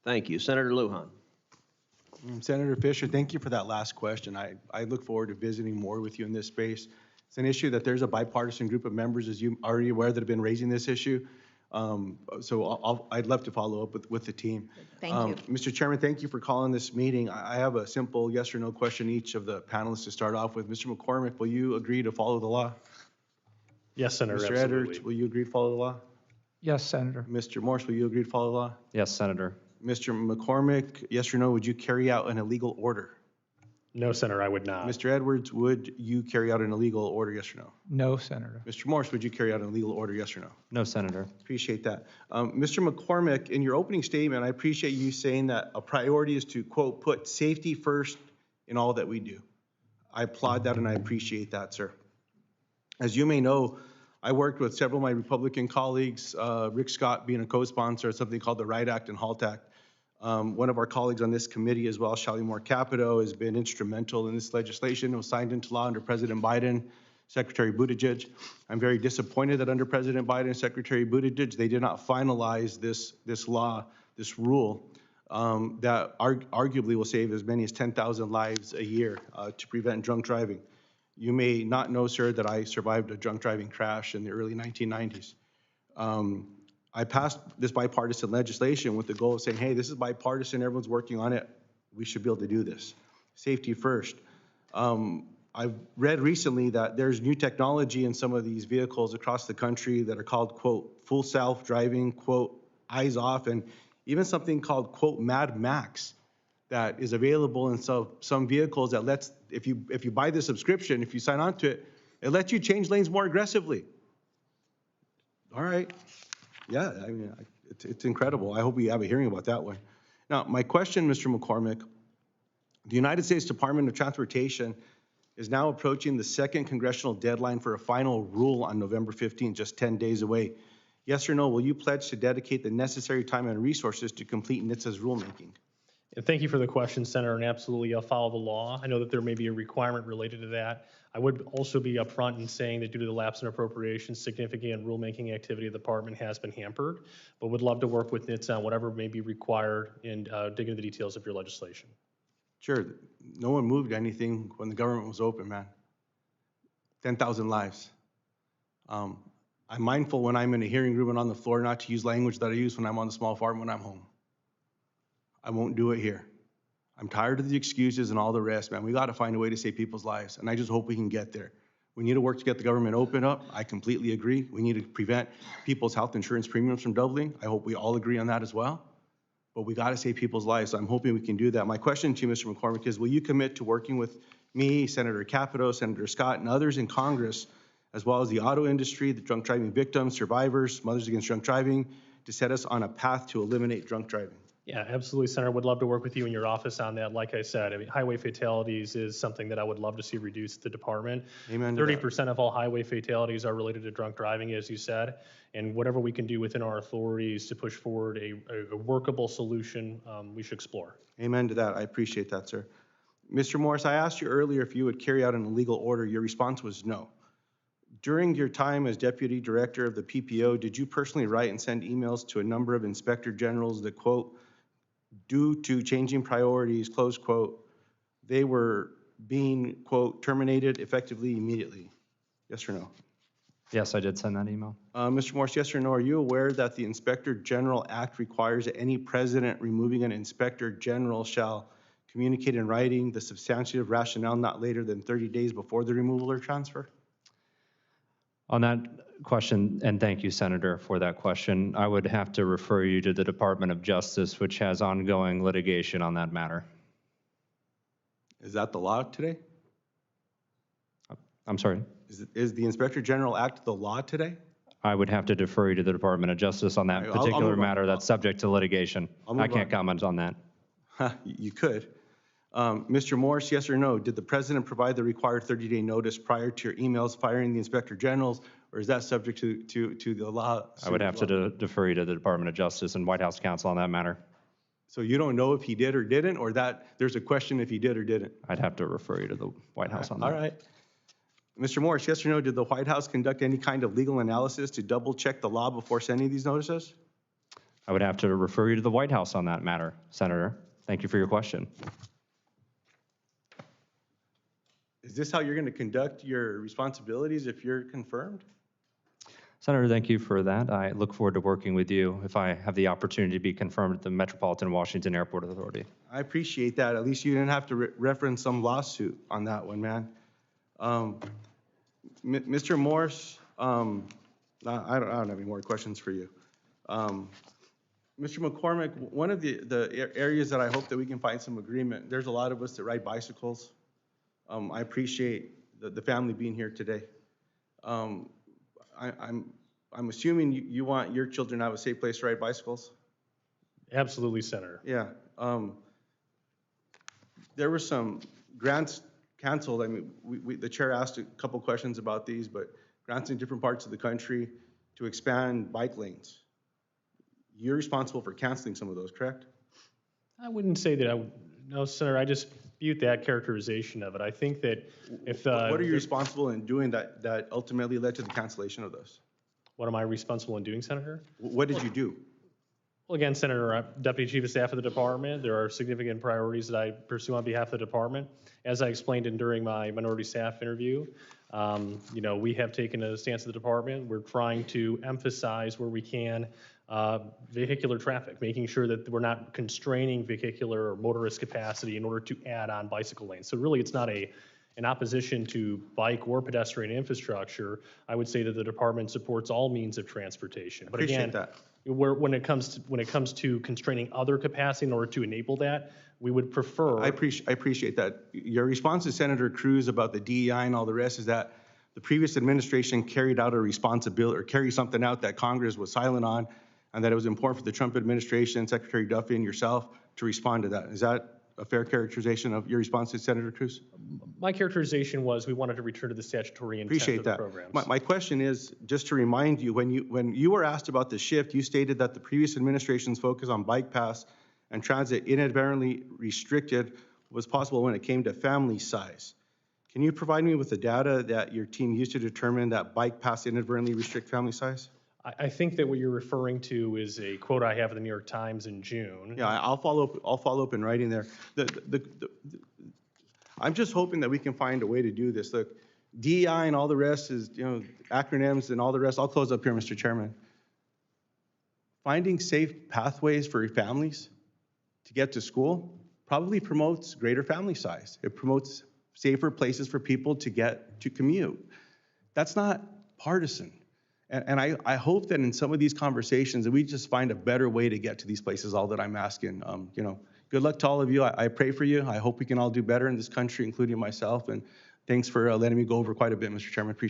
Thank you. Senator Lujan. Senator Fisher, thank you for that last question. I look forward to visiting more with you in this space. It's an issue that there's a bipartisan group of members, as you are already aware, that have been raising this issue. I'd love to follow up with the team. Thank you. Mr. Chairman, thank you for calling this meeting. I have a simple yes or no question each of the panelists to start off with. Mr. McCormick, will you agree to follow the law? Yes, Senator, Mr. absolutely. Edwards, will you agree to follow the law? Yes, Senator. Mr. Morse, will you agree to follow the law? Yes, Senator. Mr. McCormick, yes or no, would you carry out an illegal order? No, Senator, I would not. Mr. Edwards, would you carry out an illegal order, yes or no? No, Senator. Mr. Morse, would you carry out an illegal order, yes or no? No, Senator. Appreciate that. Mr. McCormick, in your opening statement, I appreciate you saying that a priority is to, quote, put safety first in all that we do. I applaud that and I appreciate that, sir. As you may know, I worked with several of my Republican colleagues, Rick Scott being a co-sponsor of something called the RIGHT Act and HALT Act. One of our colleagues on this committee as well, Shalimar Capito, has been instrumental in this legislation. It was signed into law under President Biden, Secretary Buttigieg. I'm very disappointed that under President Biden and Secretary Buttigieg, they did not finalize this law, this rule, that arguably will save as many as 10,000 lives a year to prevent drunk driving. You may not know, sir, that I survived a drunk driving crash in the early 1990s. I passed this bipartisan legislation with the goal of saying, hey, this is bipartisan, everyone's working on it, we should be able to do this. Safety first. I've read recently that there's new technology in some of these vehicles across the country that are called, quote, full self-driving, quote, eyes off, and even something called, quote, Mad Max that is available in some vehicles that lets, if you buy the subscription, if you sign on to it, it lets you change lanes more aggressively. All right. Yeah, I mean, it's incredible. I hope we have a hearing about that one. Now, my question, Mr. McCormick, the United States Department of Transportation is now approaching the second congressional deadline for a final rule on November 15th, just 10 days away. Yes or no, will you pledge to dedicate the necessary time and resources to complete NHTSA's rulemaking? And thank you for the question, Senator, and absolutely I'll follow the law. I know that there may be a requirement related to that. I would also be upfront in saying that due to the lapse in appropriations, significant rulemaking activity of the department has been hampered, but would love to work with NHTSA on whatever may be required and dig into the details of your legislation. Sure, no one moved anything when the government was open, man. 10,000 lives. I'm mindful when I'm in a hearing room and on the floor not to use language that I use when I'm on the small farm when I'm home. I won't do it here. I'm tired of the excuses and all the rest, man. We got to find a way to save people's lives, and I just hope we can get there. We need to work to get the government open up. I completely agree. We need to prevent people's health insurance premiums from doubling. I hope we all agree on that as well. But we got to save people's lives, so I'm hoping we can do that. My question to you, Mr. McCormick, is will you commit to working with me, Senator Capito, Senator Scott, and others in Congress, as well as the auto industry, the drunk driving victims, survivors, Mothers Against Drunk Driving, to set us on a path to eliminate drunk driving? Yeah, absolutely, Senator. Would love to work with you in your office on that. Like I said, I mean, highway fatalities is something that I would love to see reduced at the department. Amen. 30% of all highway fatalities are related to drunk driving, as you said, and whatever we can do within our authorities to push forward a workable solution, we should explore. Amen to that. I appreciate that, sir. Mr. Morris, I asked you earlier if you would carry out an illegal order. Your response was no. During your time as Deputy Director of the PPO, did you personally write and send emails to a number of Inspector Generals that, quote, due to changing priorities, close quote, they were being, quote, terminated effectively immediately? Yes or no? Yes, I did send that email. Mr. Morse, yes or no, are you aware that the Inspector General Act requires that any president removing an Inspector General shall communicate in writing the substantive rationale not later than 30 days before the removal or transfer? On that question, and thank you, Senator, for that question, I would have to refer you to the Department of Justice, which has ongoing litigation on that matter. Is that the law today? I'm sorry? Is the Inspector General Act the law today? I would have to defer you to the Department of Justice on that particular matter that's subject to litigation. I can't comment on that. You could. Mr. Morse, yes or no, did the President provide the required 30-day notice prior to your emails firing the Inspector Generals, or is that subject to the law? I would have to defer you to the Department of Justice and White House counsel on that matter. So you don't know if he did or didn't, or that there's a question if he did or didn't? I'd have to refer you to the White House on that. All right. Mr. Morse, yes or no, did the White House conduct any kind of legal analysis to double check the law before sending these notices? I would have to refer you to the White House on that matter, Senator. Thank you for your question. Is this how you're going to conduct your responsibilities if you're confirmed? Senator, thank you for that. I look forward to working with you if I have the opportunity to be confirmed at the Metropolitan Washington Airport Authority. I appreciate that. At least you didn't have to reference some lawsuit on that one, man. Mr. Morse, I don't have any more questions for you. Mr. McCormick, one of the areas that I hope that we can find some agreement, there's a lot of us that ride bicycles. I appreciate the family being here today. I'm assuming you want your children to have a safe place to ride bicycles? Absolutely, Senator. Yeah. There were some grants canceled. I mean, the chair asked a couple questions about these, but grants in different parts of the country to expand bike lanes. You're responsible for canceling some of those, correct? I wouldn't say that I would, no, Senator, I dispute that characterization of it. I think that if What are you responsible in doing that ultimately led to the cancellation of those? what am I responsible in doing, Senator? What did you do? Well, again, Senator, I'm Deputy Chief of Staff of the department. There are significant priorities that I pursue on behalf of the department. As I explained during my minority staff interview, we have taken a stance of the department. We're trying to emphasize where we can vehicular traffic, making sure that we're not constraining vehicular or motorist capacity in order to add on bicycle lanes. So really, it's not in opposition to bike or pedestrian infrastructure. I would say that the department supports all means of transportation. But Appreciate again, that. when it comes to constraining other capacity in order to enable that, we would prefer. I appreciate that. Your response to Senator Cruz about the DEI and all the rest is that the previous administration carried out a responsibility or carried something out that Congress was silent on, and that it was important for the Trump administration, Secretary Duffy and yourself to respond to that. Is that a fair characterization of your response to Senator Cruz? My characterization was we wanted to return to the statutory intent Appreciate of the that. programs. My question is, just to remind you, when you were asked about the shift, you stated that the previous administration's focus on bike paths and transit inadvertently restricted was possible when it came to family size. Can you provide me with the data that your team used to determine that bike paths inadvertently restrict family size? I think that what you're referring to is a quote I have in the New York Times in June. Yeah, I'll follow up in writing there. I'm just hoping that we can find a way to do this. Look, DEI and all the rest is, acronyms and all the rest. I'll close up here, Mr. Chairman. Finding safe pathways for families to get to school probably promotes greater family size. It promotes safer places for people to commute. That's not partisan. And I hope that in some of these conversations that we just find a better way to get to these places, all that I'm asking. Good luck to all of you. I pray for you. I hope we can all do better in this country, including myself. And thanks for letting me go over quite a bit, Mr. Chairman. Appreciate it.